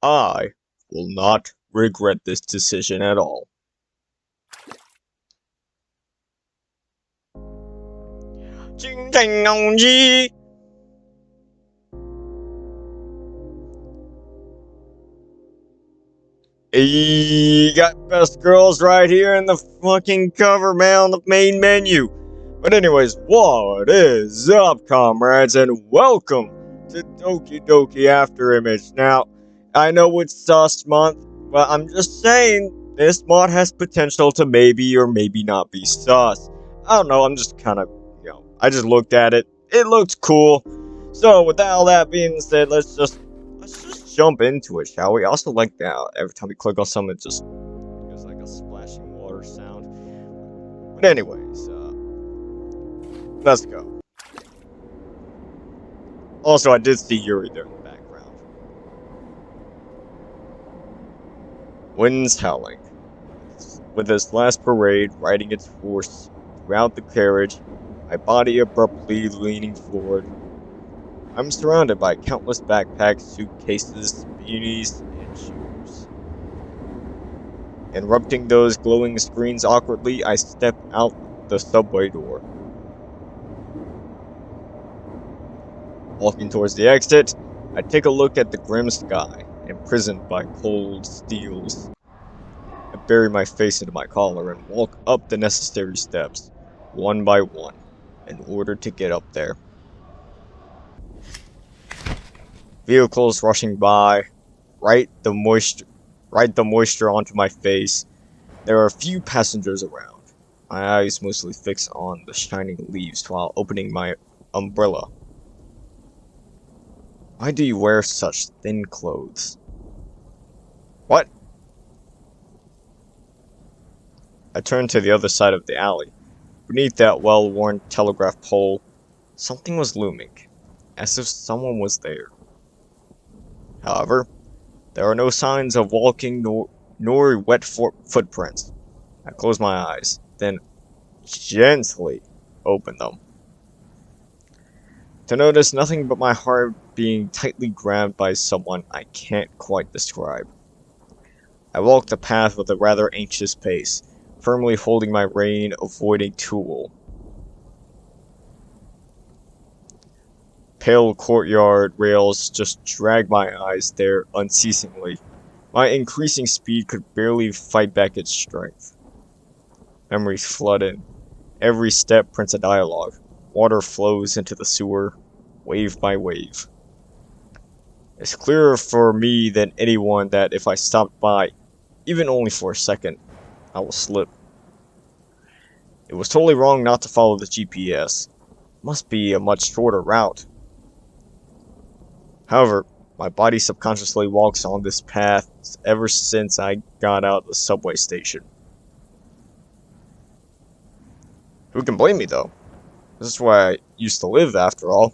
I will not regret this decision at all. You got best girls right here in the fucking cover, man, on the main menu. But anyways, what is up, comrades, and welcome to Doki Doki Afterimage. Now, I know it's sus month, but I'm just saying, this mod has potential to maybe or maybe not be sus. I don't know, I'm just kind of, I just looked at it. It looked cool. So, with all that being said, let's just jump into it, shall we? I also like that every time we click on something, it just gives like a splashing water sound. But anyways, let's go. Also, I did see Yuri there in the background. Wind's howling. With this last parade riding its horse throughout the carriage, my body abruptly leaning forward. I'm surrounded by countless backpacks, suitcases, beanies, and shoes. Interrupting those glowing screens awkwardly, I step out the subway door. Walking towards the exit, I take a look at the grim sky, imprisoned by cold steels. I bury my face into my collar and walk up the necessary steps, one by one, in order to get up there. Vehicles rushing by, right the moisture onto my face. There are a few passengers around. My eyes mostly fixed on the shining leaves while opening my umbrella. Why do you wear such thin clothes? What? I turned to the other side of the alley. Beneath that well-worn telegraph pole, something was looming, as if someone was there. However, there are no signs of walking nor wet footprints. I close my eyes, then gently open them, to notice nothing but my heart being tightly grabbed by someone I can't quite describe. I walk the path with a rather anxious pace, firmly holding my rein, avoiding Tool. Pale courtyard rails just drag my eyes there unceasingly. My increasing speed could barely fight back its strength. Memories flood in. Every step prints a dialogue. Water flows into the sewer, wave by wave. It's clearer for me than anyone that if I stopped by, even only for a second, I will slip. It was totally wrong not to follow the GPS. Must be a much shorter route. However, my body subconsciously walks on this path ever since I got out of the subway station. Who can blame me, though? This is where I used to live, after all.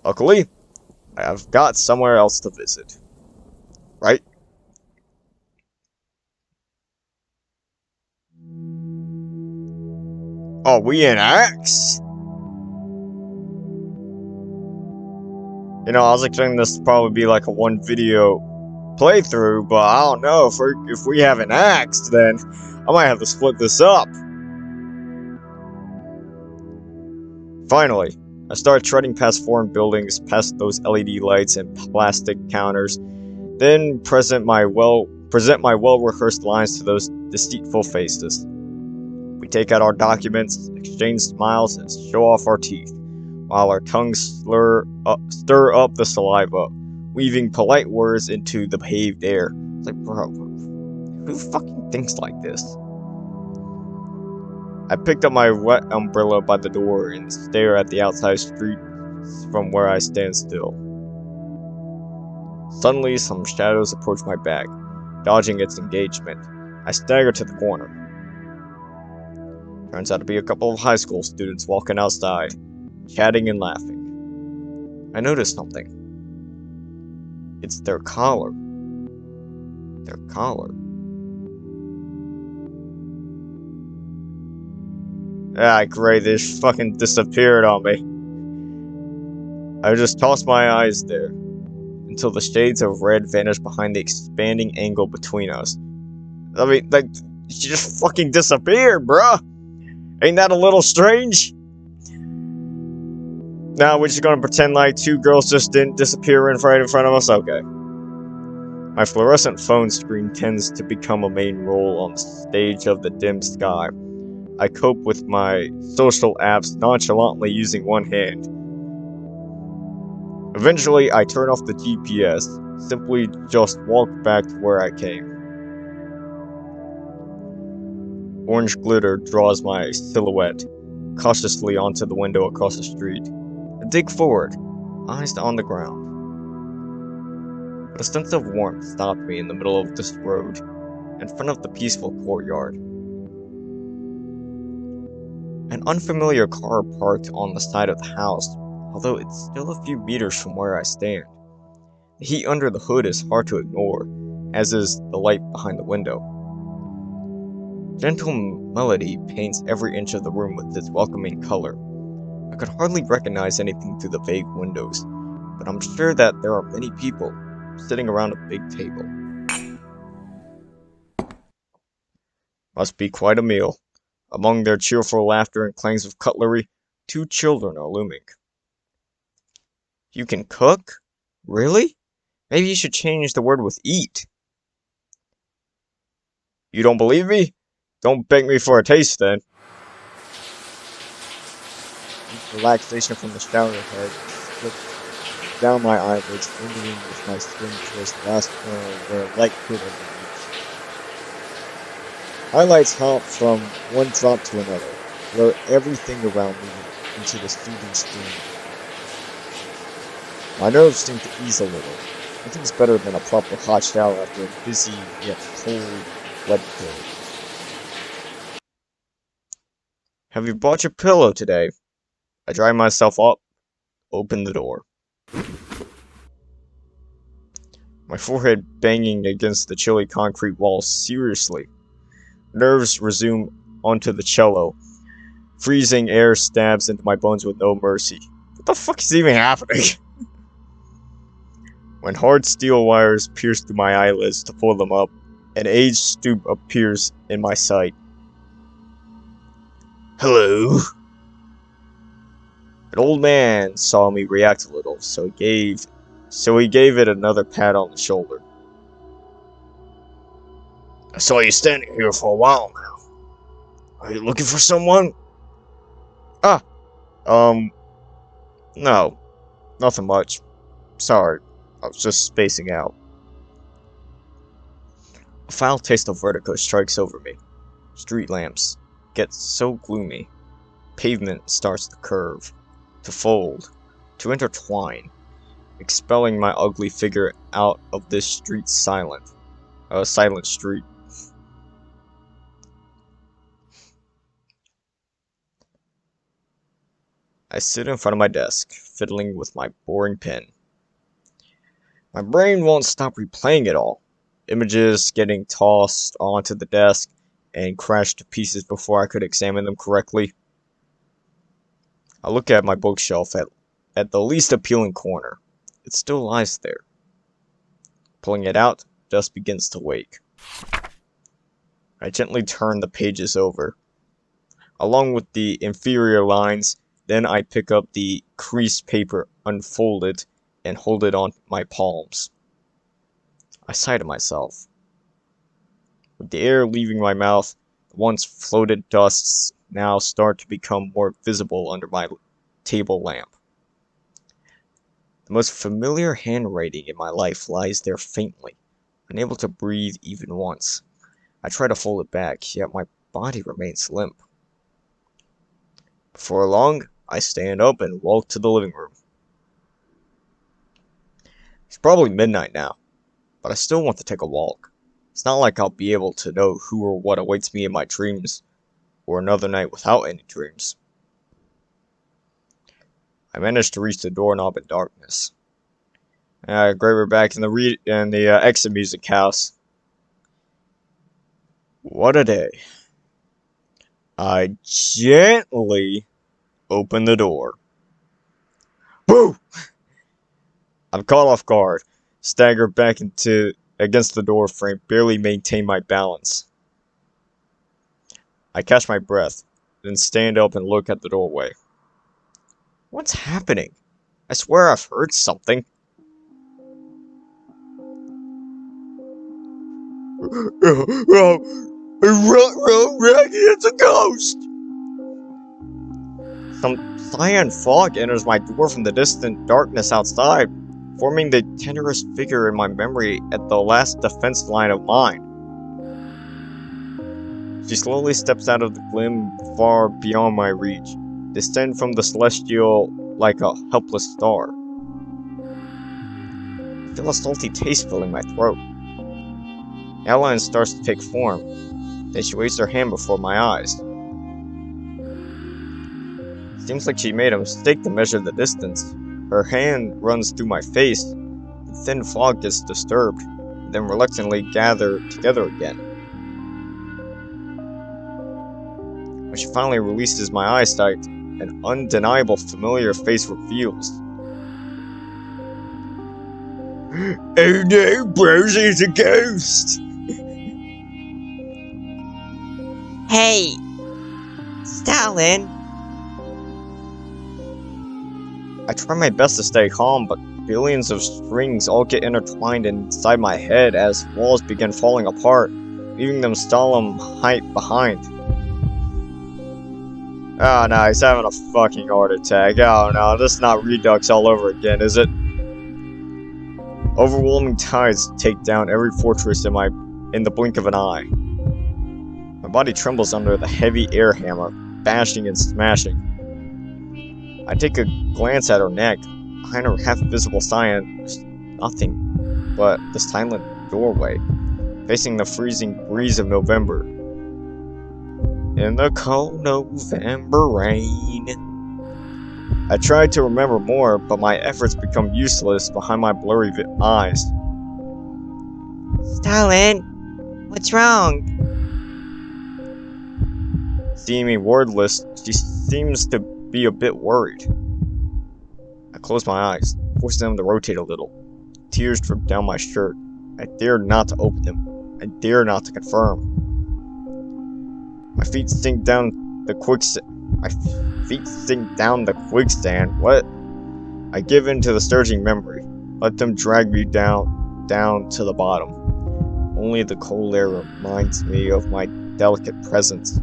Luckily, I have got somewhere else to visit. Right? Oh, we in Axe? You know, I was expecting this to probably be like a one video playthrough, but I don't know, if we have an axe, then I might have to split this up. Finally, I start treading past foreign buildings, past those LED lights and plastic counters, then present my well-rehearsed lines to those deceitful faces. We take out our documents, exchange smiles, and show off our teeth, while our tongues stir up the saliva, weaving polite words into the paved air. It's like, bro, who fucking thinks like this? I picked up my wet umbrella by the door and stare at the outside street from where I stand still. Suddenly, some shadows approach my back, dodging its engagement. I stagger to the corner. Turns out to be a couple of high school students walking outside, chatting and laughing. I notice something. It's their collar. Their collar. Ah, great, they just fucking disappeared on me. I just tossed my eyes there, and until the shades of red vanished behind the expanding angle between us. I mean, like, she just fucking disappeared, bruh! Ain't that a little strange? Now we're just gonna pretend like two girls just didn't disappear right in front of us? Okay. My fluorescent phone screen tends to become a main role on the stage of the dim sky. I cope with my social apps nonchalantly using one hand. Eventually, I turn off the GPS, simply just walk back to where I came. Orange glitter draws my silhouette cautiously onto the window across the street. I dig forward, eyes on the ground. But a sense of warmth stopped me in the middle of this road, in front of the peaceful courtyard. An unfamiliar car parked on the side of the house, although it's still a few meters from where I stand. The heat under the hood is hard to ignore, as is the light behind the window. Gentle melody paints every inch of the room with its welcoming color. I could hardly recognize anything through the vague windows, but I'm sure that there are many people sitting around a big table. Must be quite a meal. Among their cheerful laughter and clangs of cutlery, two children are looming. You can cook? Really? Maybe you should change the word with eat. You don't believe me? Don't beg me for a taste then. Relaxation from the shower head slipped down my eyelids, lingering with my skin towards the last corner where light could have been reached. Highlights hop from one drop to another, blur everything around me into the soothing stream. My nerves seem to ease a little. Nothing's better than a proper hot shower after a busy yet cold, wet day. Have you brought your pillow today? I dry myself up, open the door. My forehead banging against the chilly concrete wall seriously. Nerves resume onto the cello. Freezing air stabs into my bones with no mercy. What the fuck is even happening? When hard steel wires pierce through my eyelids to pull them up, an aged stoop appears in my sight. Hello? An old man saw me react a little, so he gave it another pat on the shoulder. I saw you standing here for a while now. Are you looking for someone? No. Nothing much. Sorry, I was just spacing out. A foul taste of vertigo strikes over me. Street lamps get so gloomy. Pavement starts to curve, to fold, to intertwine, expelling my ugly figure out of this silent street. I sit in front of my desk, fiddling with my boring pen. My brain won't stop replaying it all. Images getting tossed onto the desk and crashed to pieces before I could examine them correctly. I look at my bookshelf at the least appealing corner. It still lies there. Pulling it out, dust begins to wake. I gently turn the pages over. Along with the inferior lines, then I pick up the creased paper, unfold it, and hold it on my palms. I sigh to myself. With the air leaving my mouth, the once floated dusts now start to become more visible under my table lamp. The most familiar handwriting in my life lies there faintly, unable to breathe even once. I try to fold it back, yet my body remains limp. Before long, I stand up and walk to the living room. It's probably midnight now, but I still want to take a walk. It's not like I'll be able to know who or what awaits me in my dreams, or another night without any dreams. I managed to reach the doorknob in darkness. Great, we're back in the exit music house. What a day. I gently open the door. Boo! I'm caught off guard. stagger back against the door frame, barely maintain my balance. I catch my breath, then stand up and look at the doorway. What's happening? I swear I've heard something. Raggy, it's a ghost! Some cyan fog enters my door from the distant darkness outside, forming the tenderest figure in my memory at the last defense line of mine. She slowly steps out of the gloom far beyond my reach, distant from the celestial like a helpless star. I feel a salty taste filling my throat. The outline starts to take form, then she waves her hand before my eyes. Seems like she made a mistake to measure the distance. Her hand runs through my face, the thin fog gets disturbed, then reluctantly gather together again. When she finally releases my eyesight, an undeniable familiar face reveals. Oh no, bros, it's a ghost! Hey! Stalin! I try my best to stay calm, but billions of strings all get intertwined inside my head as walls begin falling apart, leaving them solemn height behind. Oh no, he's having a fucking heart attack. Oh no, this is not redux all over again, is it? Overwhelming tides take down every fortress in the blink of an eye. My body trembles under the heavy air hammer, bashing and smashing. I take a glance at her neck. Behind her half-visible cyan, there's nothing but the silent doorway, facing the freezing breeze of November. In the cold November rain. I tried to remember more, but my efforts become useless behind my blurry eyes. Stalin! What's wrong? Seeing me wordless, she seems to be a bit worried. I close my eyes, forcing them to rotate a little. Tears drip down my shirt. I dare not to open them. I dare not to confirm. My feet sink down the quicksand. What? I give in to the surging memory. Let them drag me down to the bottom. Only the cold air reminds me of my delicate presence.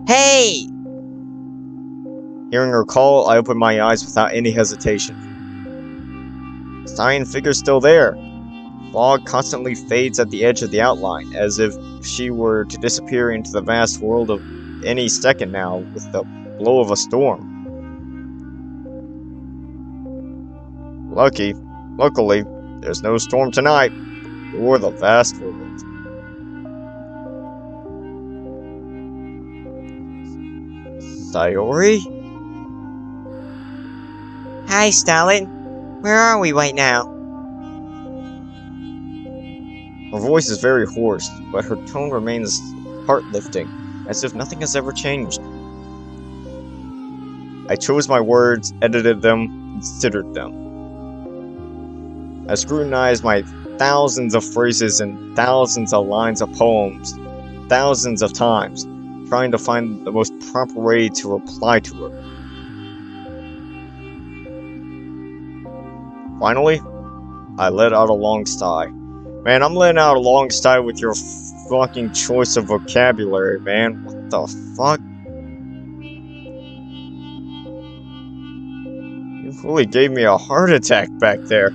Hey! Hearing her call, I open my eyes without any hesitation. The cyan figure's still there. Fog constantly fades at the edge of the outline, as if she were to disappear into the vast world of any second now with the blow of a storm. Luckily, there's no storm tonight, or the vast world. Sayori? Hi, Stalin. Where are we right now? Her voice is very hoarse, but her tone remains heart-lifting, as if nothing has ever changed. I chose my words, edited them, considered them. I scrutinized my thousands of phrases and thousands of lines of poems, thousands of times, trying to find the most proper way to reply to her. Finally, I let out a long sigh. Man, I'm letting out a long sigh with your fucking choice of vocabulary, man. What the fuck? You really gave me a heart attack back there.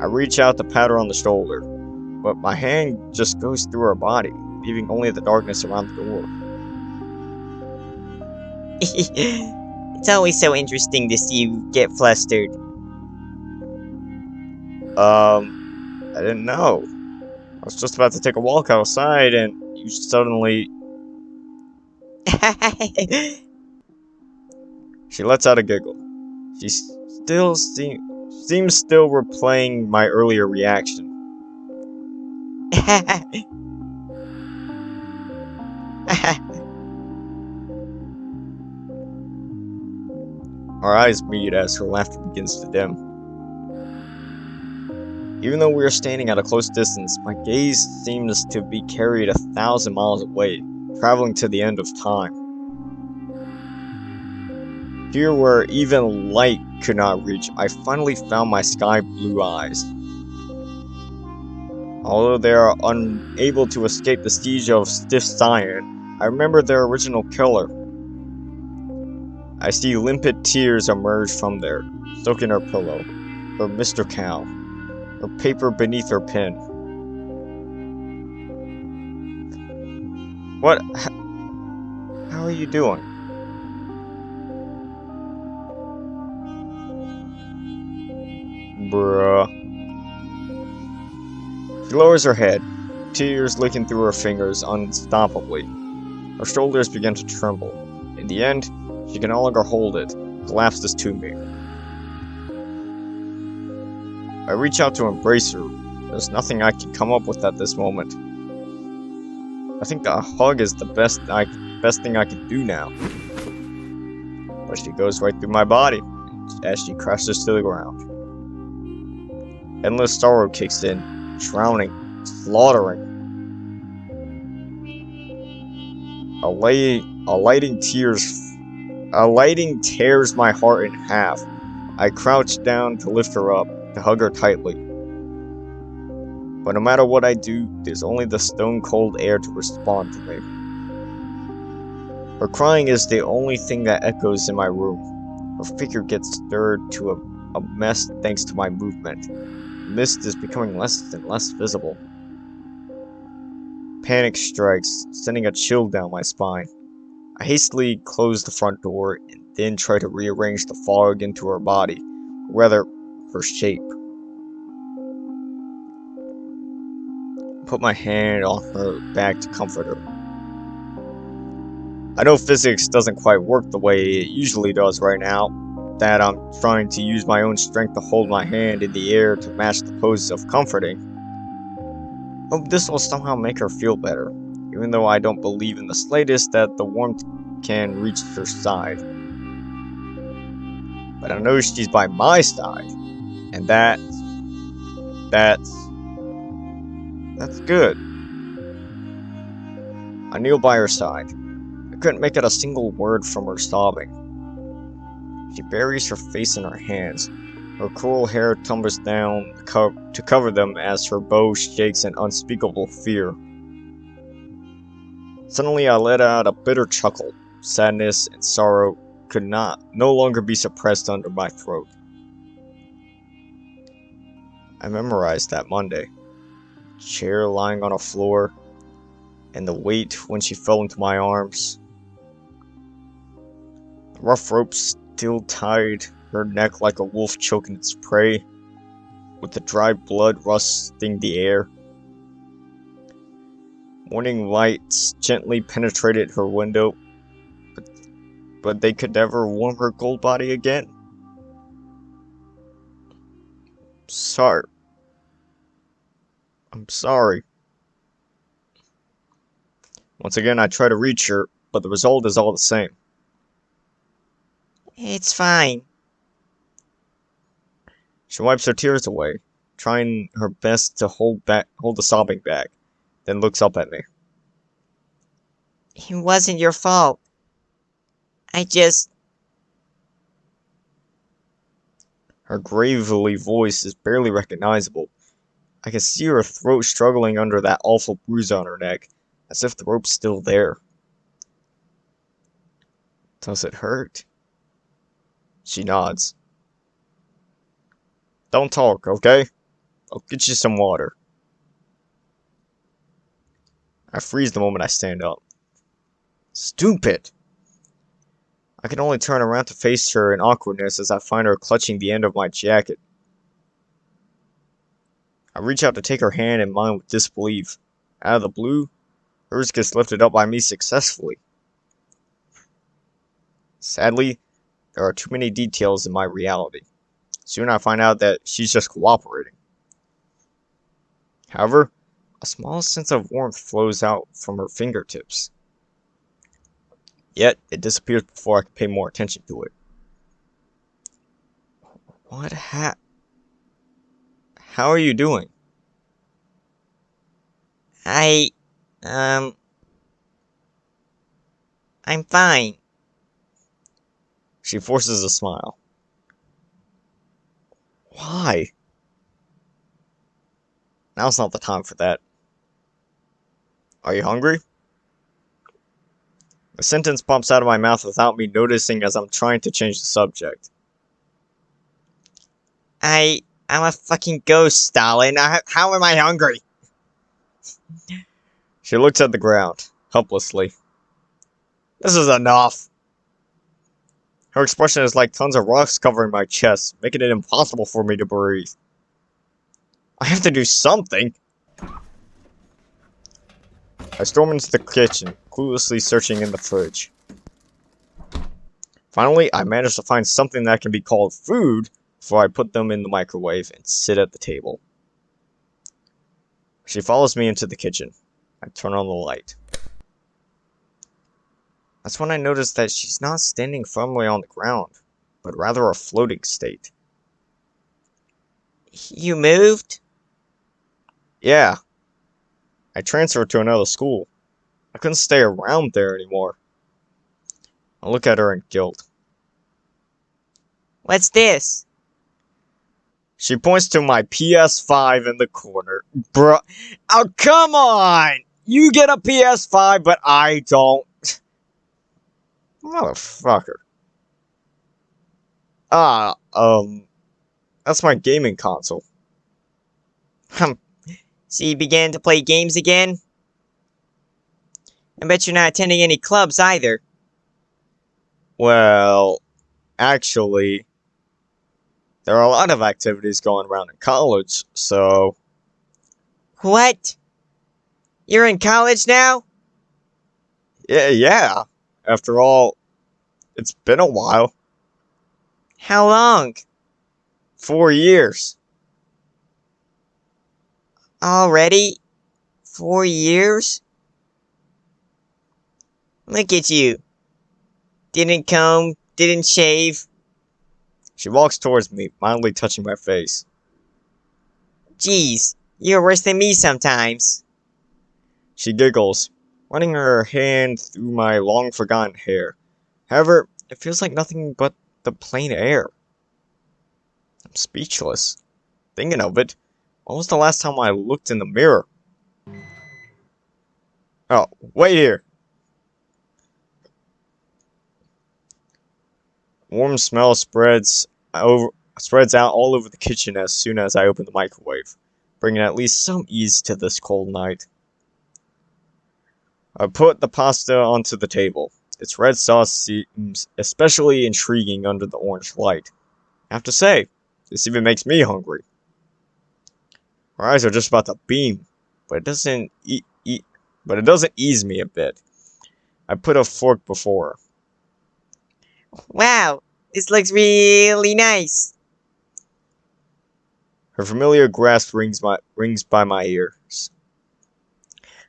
I reach out to pat her on the shoulder, but my hand just goes through her body, leaving only the darkness around the door. It's always so interesting to see you get flustered. I didn't know. I was just about to take a walk outside and you suddenly... She lets out a giggle. She still seems still replaying my earlier reaction. Our eyes meet as her laughter begins to dim. Even though we are standing at a close distance, my gaze seems to be carried 1,000 miles away, traveling to the end of time. Here where even light could not reach, I finally found my sky blue eyes. Although they are unable to escape the siege of stiff cyan, I remember their original killer. I see limpid tears emerge from there, soaking her pillow, her Mr. Cow, her paper beneath her pen. What? How are you doing? Bruh. She lowers her head, tears licking through her fingers unstoppably. Her shoulders begin to tremble. In the end, she can no longer hold it, collapses to me. I reach out to embrace her. There's nothing I can come up with at this moment. I think a hug is the best thing I can do now. But she goes right through my body as she crashes to the ground. Endless sorrow kicks in, drowning, slaughtering. A lighting tears my heart in half. I crouch down to lift her up, to hug her tightly. But no matter what I do, there's only the stone-cold air to respond to me. Her crying is the only thing that echoes in my room. Her figure gets stirred to a mess thanks to my movement. The mist is becoming less and less visible. Panic strikes, sending a chill down my spine. I hastily close the front door and then try to rearrange the fog into her body, or rather, her shape. Put my hand on her back to comfort her. I know physics doesn't quite work the way it usually does right now, that I'm trying to use my own strength to hold my hand in the air to match the pose of comforting. Hope this will somehow make her feel better, even though I don't believe in the slightest that the warmth can reach her side. But I know she's by my side, and that's good. I kneel by her side. I couldn't make out a single word from her sobbing. She buries her face in her hands. Her coral hair tumbles down to cover them as her bow shakes in unspeakable fear. Suddenly I let out a bitter chuckle. Sadness and sorrow could no longer be suppressed under my throat. I memorized that Monday. Chair lying on a floor, and the weight when she fell into my arms. The rough rope still tied her neck like a wolf choking its prey, with the dry blood rusting the air. Morning lights gently penetrated her window, but they could never warm her cold body again. I'm sorry. Once again, I try to reach her, but the result is all the same. It's fine. She wipes her tears away, trying her best to hold the sobbing back, then looks up at me. It wasn't your fault. Her gravely voice is barely recognizable. I can see her throat struggling under that awful bruise on her neck, as if the rope's still there. Does it hurt? She nods. Don't talk, okay? I'll get you some water. I freeze the moment I stand up. Stupid! I can only turn around to face her in awkwardness as I find her clutching the end of my jacket. I reach out to take her hand in mine with disbelief. Out of the blue, hers gets lifted up by me successfully. Sadly, there are too many details in my reality. Soon I find out that she's just cooperating. However, a small sense of warmth flows out from her fingertips. Yet, it disappears before I can pay more attention to it. What How are you doing? I'm fine. She forces a smile. Why? Now's not the time for that. Are you hungry? A sentence pops out of my mouth without me noticing as I'm trying to change the subject. I'm a fucking ghost, Stalin. How am I hungry? She looks at the ground, helplessly. This is enough. Her expression is like tons of rocks covering my chest, making it impossible for me to breathe. I have to do something. I storm into the kitchen, cluelessly searching in the fridge. Finally, I manage to find something that can be called food before I put them in the microwave and sit at the table. She follows me into the kitchen. I turn on the light. That's when I notice that she's not standing firmly on the ground, but rather a floating state. You moved? Yeah. I transferred to another school. I couldn't stay around there anymore. I look at her in guilt. What's this? She points to my PS5 in the corner. Bruh. Oh, come on! You get a PS5, but I don't. Motherfucker. That's my gaming console. So you began to play games again? I bet you're not attending any clubs either. Well, actually, there are a lot of activities going around in college, so... What? You're in college now? Yeah. After all, it's been a while. How long? 4 years. Already? 4 years? Look at you. Didn't comb, didn't shave. She walks towards me, mildly touching my face. Jeez, you're worse than me sometimes. She giggles, running her hand through my long-forgotten hair. However, it feels like nothing but the plain air. I'm speechless. Thinking of it, when was the last time I looked in the mirror? Oh, wait here. Warm smell spreads out all over the kitchen as soon as I open the microwave, bringing at least some ease to this cold night. I put the pasta onto the table. Its red sauce seems especially intriguing under the orange light. I have to say, this even makes me hungry. Her eyes are just about to beam, but it doesn't ease me a bit. I put a fork before her. Wow, this looks really nice. Her familiar grasp rings by my ears.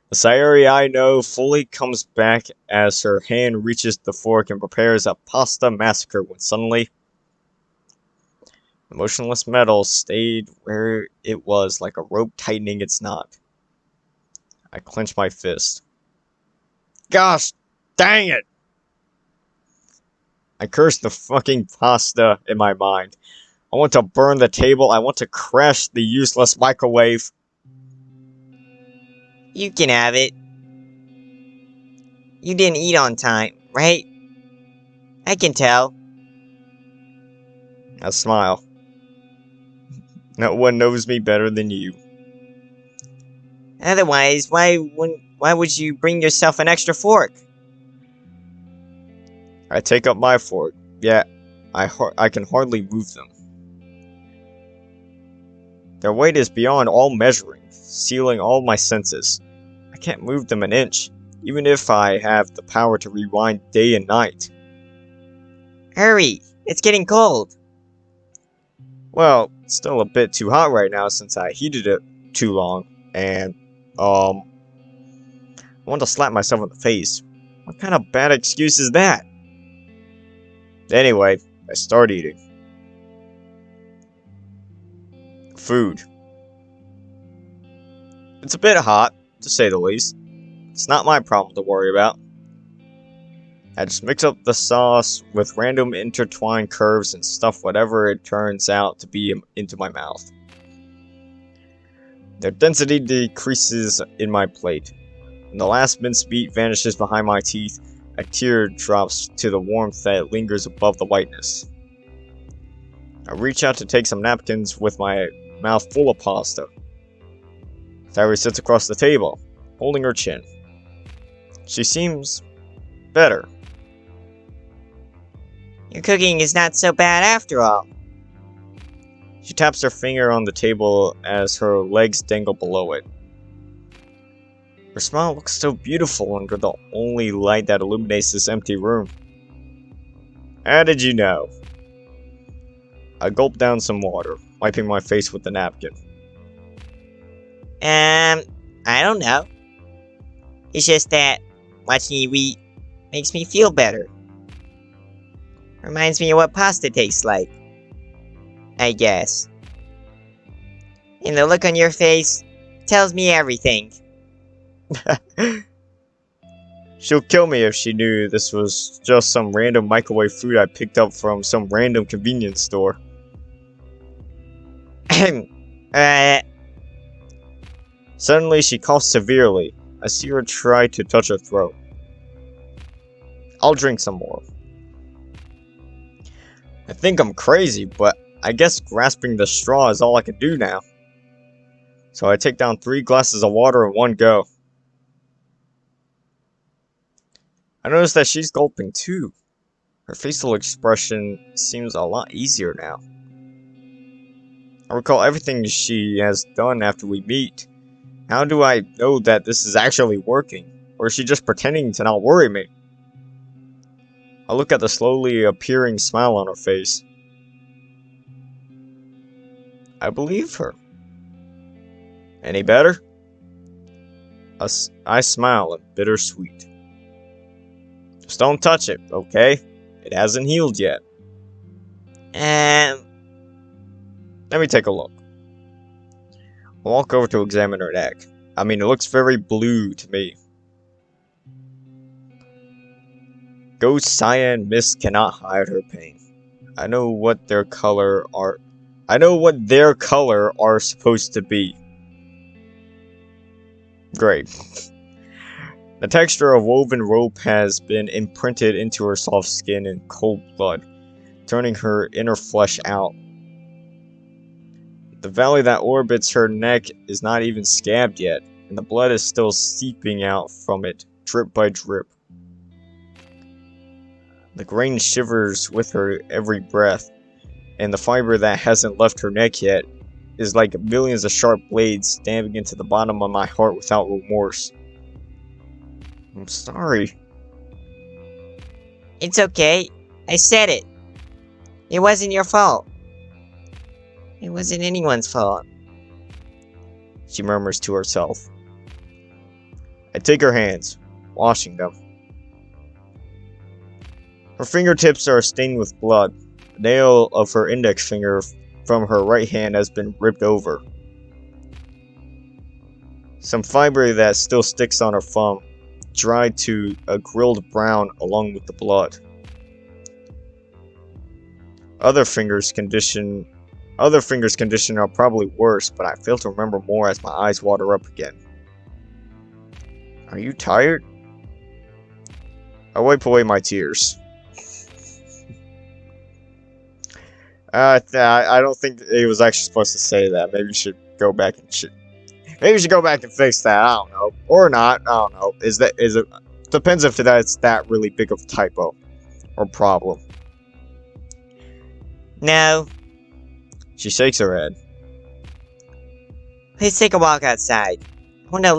The Sayori I know fully comes back as her hand reaches the fork and prepares a pasta massacre when suddenly, the motionless metal stayed where it was like a rope tightening its knot. I clench my fist. Gosh dang it! I curse the fucking pasta in my mind. I want to burn the table. I want to crash the useless microwave. You can have it. You didn't eat on time, right? I can tell. I smile. No one knows me better than you. Otherwise, why would you bring yourself an extra fork? I take up my fork. Yeah, I can hardly move them. Their weight is beyond all measuring, sealing all my senses. I can't move them an inch, even if I have the power to rewind day and night. Hurry, it's getting cold. Well, it's still a bit too hot right now since I heated it too long, and, I want to slap myself in the face. What kind of bad excuse is that? Anyway, I start eating. Food. It's a bit hot, to say the least. It's not my problem to worry about. I just mix up the sauce with random intertwined curves and stuff whatever it turns out to be into my mouth. Their density decreases in my plate. When the last minced meat vanishes behind my teeth, a tear drops to the warmth that lingers above the whiteness. I reach out to take some napkins with my mouth full of pasta. Sayori sits across the table, holding her chin. She seems better. Your cooking is not so bad after all. She taps her finger on the table as her legs dangle below it. Her smile looks so beautiful under the only light that illuminates this empty room. How did you know? I gulp down some water, wiping my face with the napkin. I don't know. It's just that watching you eat makes me feel better. Reminds me of what pasta tastes like, I guess. And the look on your face tells me everything. She'll kill me if she knew this was just some random microwave food I picked up from some random convenience store. Suddenly she coughs severely. I see her try to touch her throat. I'll drink some more. I think I'm crazy, but I guess grasping the straw is all I can do now. So I take down 3 glasses of water in one go. I notice that she's gulping too. Her facial expression seems a lot easier now. I recall everything she has done after we meet. How do I know that this is actually working? Or is she just pretending to not worry me? I look at the slowly appearing smile on her face. I believe her. Any better? I smile and bittersweet. Just don't touch it, okay? It hasn't healed yet. Let me take a look. I walk over to examine her neck. I mean, it looks very blue to me. Ghost cyan mist cannot hide her pain. I know what their color are supposed to be. Great. The texture of woven rope has been imprinted into her soft skin in cold blood, turning her inner flesh out. The valley that orbits her neck is not even scabbed yet, and the blood is still seeping out from it, drip by drip. The grain shivers with her every breath, and the fiber that hasn't left her neck yet is like millions of sharp blades stabbing into the bottom of my heart without remorse. I'm sorry. It's okay. I said it. It wasn't your fault. It wasn't anyone's fault. She murmurs to herself. I take her hands, washing them. Her fingertips are stained with blood. The nail of her index finger from her right hand has been ripped over. Some fiber that still sticks on her thumb, dried to a grilled brown along with the blood. Other fingers' condition are probably worse, but I fail to remember more as my eyes water up again. Are you tired? I wipe away my tears. I don't think it was actually supposed to say that. Maybe you should go back and maybe you should go back and fix that. I don't know, or not. I don't know. Is it depends if that's that really big of a typo or problem. No. She shakes her head. Let's take a walk outside. I want to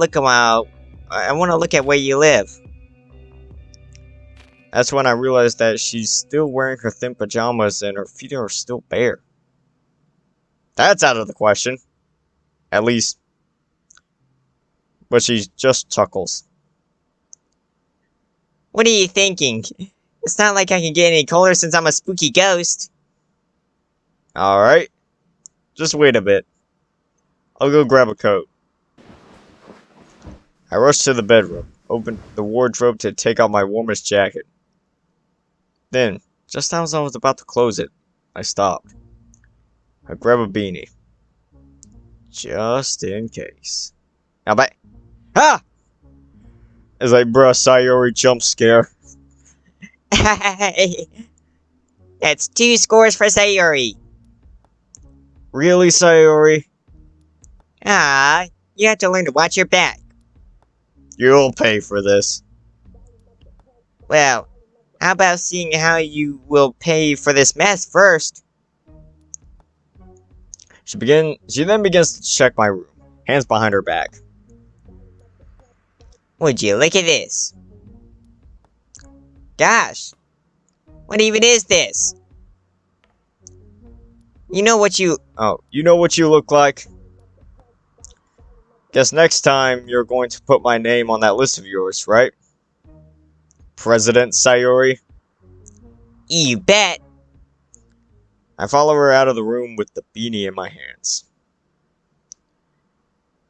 look at where you live. That's when I realized that she's still wearing her thin pajamas and her feet are still bare. That's out of the question. At least. But she just chuckles. What are you thinking? It's not like I can get any colder since I'm a spooky ghost. Alright. Just wait a bit. I'll go grab a coat. I rushed to the bedroom, opened the wardrobe to take out my warmest jacket. Then, just as I was about to close it, I stopped. I grabbed a beanie. Just in case. Now back. Ah! As I brush Sayori jump scare. That's 2 scores for Sayori. Really, Sayori? Ah, you have to learn to watch your back. You'll pay for this. Well, how about seeing how you will pay for this mess first? She then begins to check my room, hands behind her back. Would you look at this? Gosh, what even is this? You know what you look like? Guess next time you're going to put my name on that list of yours, right? President Sayori? You bet. I follow her out of the room with the beanie in my hands.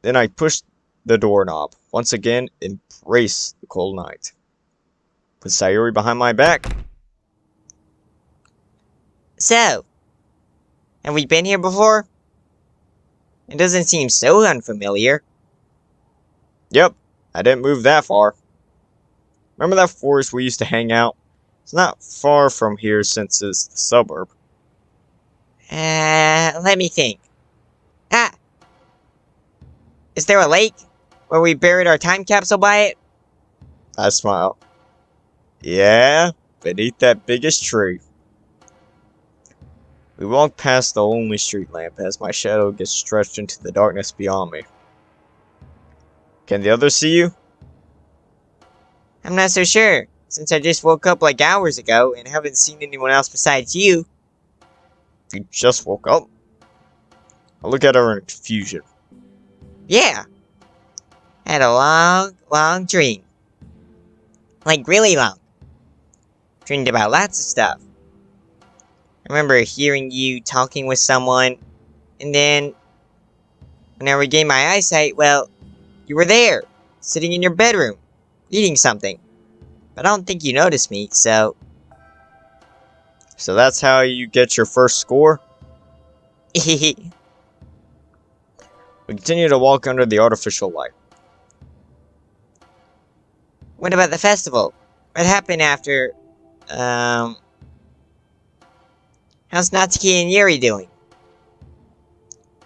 Then I push the doorknob, once again embrace the cold night. With Sayori behind my back. So, have we been here before? It doesn't seem so unfamiliar. Yep, I didn't move that far. Remember that forest we used to hang out? It's not far from here since it's the suburb. Let me think. Ah! Is there a lake where we buried our time capsule by it? I smile. Yeah, beneath that biggest tree. We walk past the only street lamp as my shadow gets stretched into the darkness beyond me. Can the others see you? I'm not so sure, since I just woke up like hours ago and haven't seen anyone else besides you. You just woke up? I look at her in confusion. Yeah. Had a long, long dream. Like really long. Dreamed about lots of stuff. I remember hearing you talking with someone, and then when I regained my eyesight, well, you were there, sitting in your bedroom, reading something. But I don't think you noticed me, so... So that's how you get your first score? We continue to walk under the artificial light. What about the festival? What happened after, how's Natsuki and Yuri doing?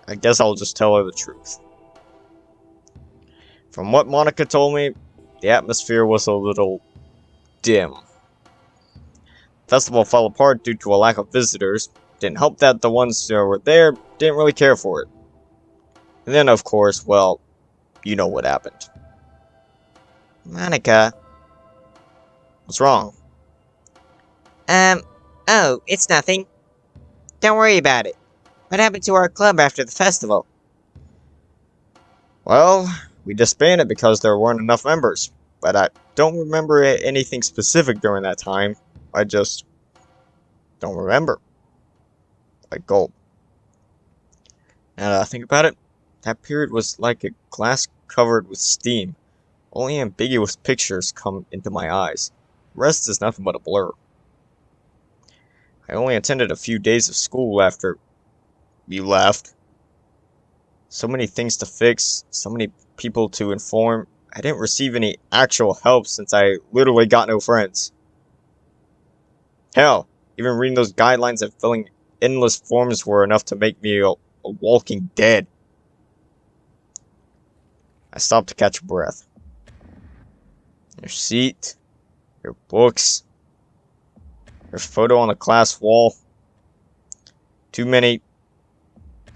I guess I'll just tell her the truth. From what Monika told me, the atmosphere was a little dim. The festival fell apart due to a lack of visitors. Didn't help that the ones who were there didn't really care for it. And then, of course, well, you know what happened. Monika. What's wrong? Oh, it's nothing. Don't worry about it. What happened to our club after the festival? Well, we disbanded because there weren't enough members. But I don't remember anything specific during that time. I just don't remember. Like gold. Now that I think about it, that period was like a glass covered with steam. Only ambiguous pictures come into my eyes. The rest is nothing but a blur. I only attended a few days of school after you left. So many things to fix, so many people to inform. I didn't receive any actual help since I literally got no friends. Hell, even reading those guidelines and filling endless forms were enough to make me a walking dead. I stopped to catch a breath. Your seat, your books, your photo on the class wall. Too many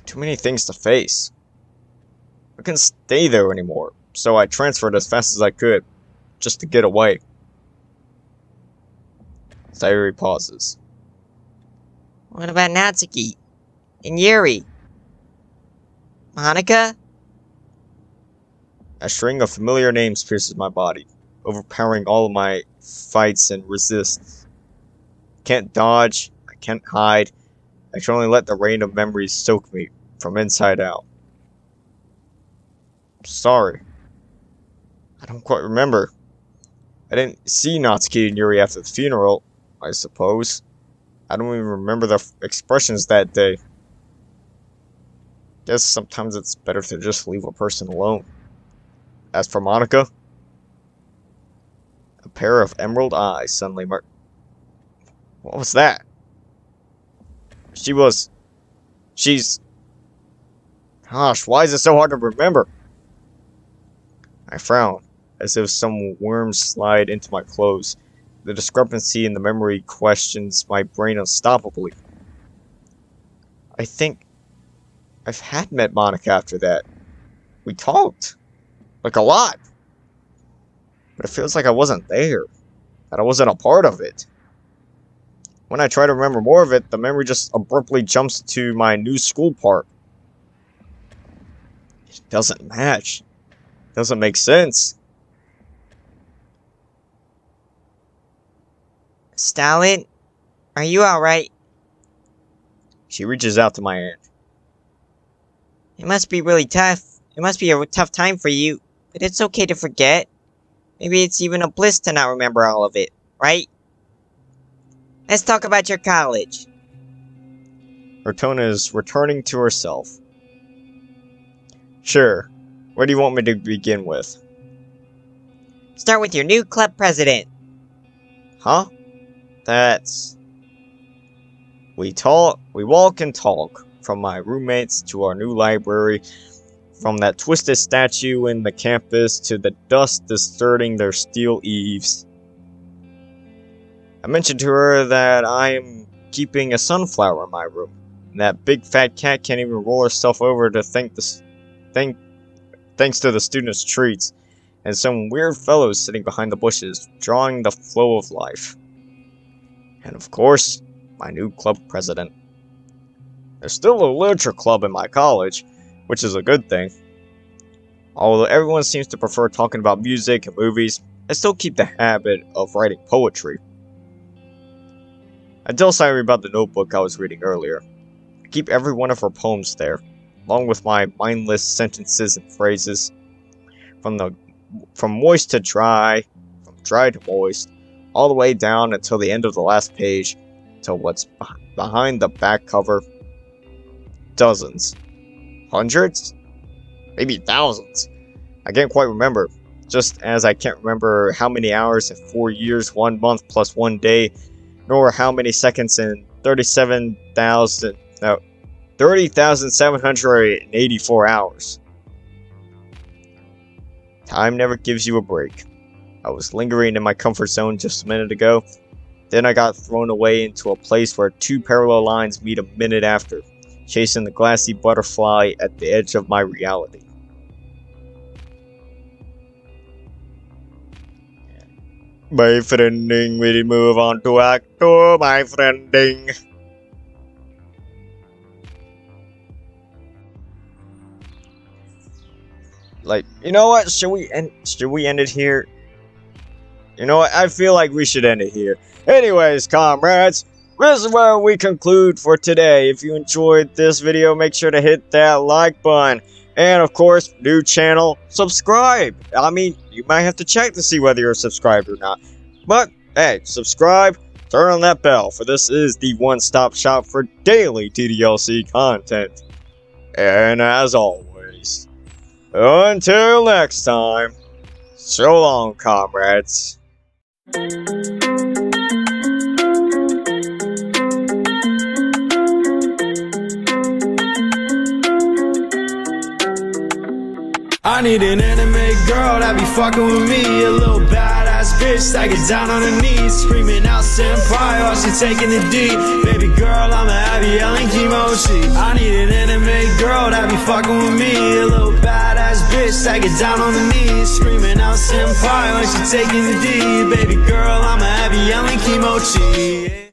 things to face. I couldn't stay there anymore, so I transferred as fast as I could, just to get away. Sayori pauses. What about Natsuki? And Yuri? Monika? A string of familiar names pierces my body, overpowering all of my fights and resists. I can't dodge, I can't hide, I can only let the rain of memories soak me from inside out. Sorry. I don't quite remember. I didn't see Natsuki and Yuri after the funeral, I suppose. I don't even remember their expressions that day. Guess sometimes it's better to just leave a person alone. As for Monika, a pair of emerald eyes suddenly What was that? She's... Gosh, why is it so hard to remember? I frowned, as if some worm slid into my clothes. The discrepancy in the memory questions my brain unstoppably. I think I've had met Monika after that. We talked. Like a lot. But it feels like I wasn't there. That I wasn't a part of it. When I try to remember more of it, the memory just abruptly jumps to my new school part. It doesn't match. It doesn't make sense. Stalin, are you alright? She reaches out to my hand. It must be really tough. It must be a tough time for you. But it's okay to forget. Maybe it's even a bliss to not remember all of it, right? Let's talk about your college. Her tone is returning to herself. Sure. Where do you want me to begin with? Start with your new club president. Huh? That's... We walk and talk. From my roommates to our new library. From that twisted statue in the campus to the dust disturbing their steel eaves. I mentioned to her that I am keeping a sunflower in my room. And that big fat cat can't even roll herself over to thanks to the students' treats. And some weird fellows sitting behind the bushes, drawing the flow of life. And of course, my new club president. There's still a literature club in my college, which is a good thing. Although everyone seems to prefer talking about music and movies, I still keep the habit of writing poetry. I tell Sayori about the notebook I was reading earlier. I keep every one of her poems there, along with my mindless sentences and phrases. From moist to dry, from dry to moist, all the way down until the end of the last page, till what's behind the back cover. Dozens. Hundreds? Maybe thousands. I can't quite remember. Just as I can't remember how many hours in 4 years, 1 month plus 1 day, nor how many seconds in 30,784 hours. Time never gives you a break. I was lingering in my comfort zone just a minute ago. Then I got thrown away into a place where 2 parallel lines meet a minute after, chasing the glassy butterfly at the edge of my reality. My friending, we move on to Act 2, my friending. Like, you know what? Should we end it here? You know what? I feel like we should end it here. Anyways, comrades, this is where we conclude for today. If you enjoyed this video, make sure to hit that like button. And of course, new channel, subscribe. I mean, you might have to check to see whether you're subscribed or not. But, hey, subscribe, turn on that bell, for this is the one-stop shop for daily ddlc content. And as always, until next time, so long, comrades. I need an anime girl that be fucking with me. A little badass bitch that gets down on her knees, screaming out senpai while she taking the D. Baby girl, I'ma have you yelling kimochi. I need an anime girl that be fucking with me. A little badass bitch that gets down on her knees, screaming out senpai while she taking the D. Baby girl, I'ma have you yelling kimochi.